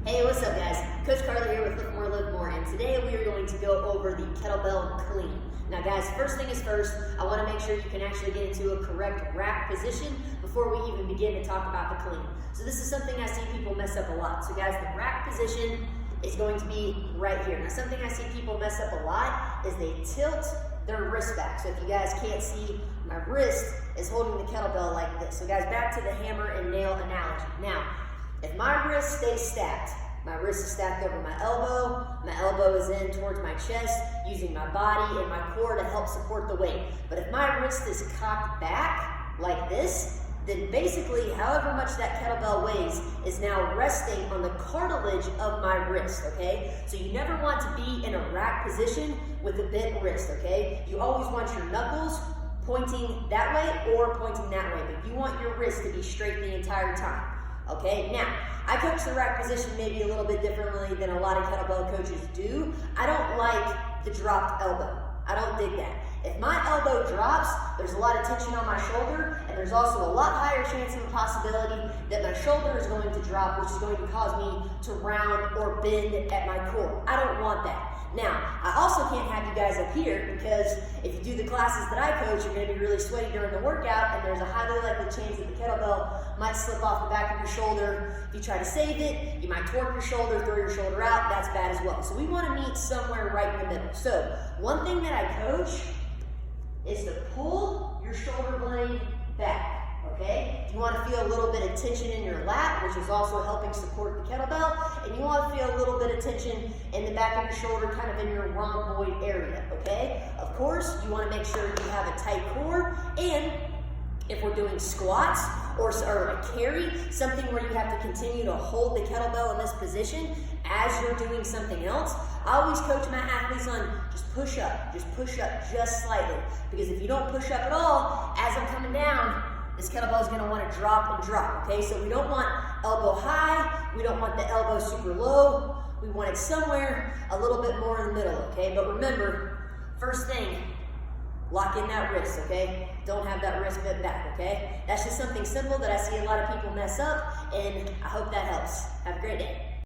Hey, what's up guys? Coach Carly here with Lift More, Live More, and today we are going to go over the kettlebell clean. Now guys, first thing is first, I want to make sure you can actually get into a correct rack position before we even begin to talk about the clean. So this is something I see people mess up a lot. So guys, the rack position is going to be right here. Now something I see people mess up a lot is they tilt their wrist back. So if you guys can't see, my wrist is holding the kettlebell like this. So guys, back to the hammer and nail analogy. Now, if my wrist stays stacked, my wrist is stacked over my elbow is in towards my chest, using my body and my core to help support the weight. But if my wrist is cocked back like this, then basically however much that kettlebell weighs is now resting on the cartilage of my wrist, okay? So you never want to be in a rack position with a bent wrist, okay? You always want your knuckles pointing that way or pointing that way, but you want your wrist to be straight the entire time. Okay, now, I coach the rack position maybe a little bit differently than a lot of kettlebell coaches do. I don't like the dropped elbow. I don't dig that. If my elbow drops, there's a lot of tension on my shoulder, and there's also a lot higher chance of a possibility that my shoulder is going to drop, which is going to cause me to round or bend at my core. I don't want that. Now, I also can't have you guys up here because if you do the classes that I coach, you're going to be really sweaty during the workout, and there's a highly likely chance that the kettlebell might slip off the back of your shoulder. If you try to save it, you might torque your shoulder, throw your shoulder out. That's bad as well. So we want to meet somewhere right in the middle. So one thing that I coach is to pull your shoulder blade back. Okay? You want to feel a little bit of tension in your lat, which is also helping support the kettlebell, and you want to feel a little bit of tension in the back of your shoulder, kind of in your rhomboid area, okay? Of course, you want to make sure you have a tight core, and if we're doing squats or a carry, something where you have to continue to hold the kettlebell in this position as you're doing something else, I always coach my athletes on just push up just slightly, because if you don't push up at all, as I'm coming down, this kettlebell is going to want to drop and drop, okay? So we don't want elbow high, we don't want the elbow super low, we want it somewhere a little bit more in the middle, okay? But remember, first thing, lock in that wrist, okay? Don't have that wrist bent back, okay? That's just something simple that I see a lot of people mess up, and I hope that helps. Have a great day.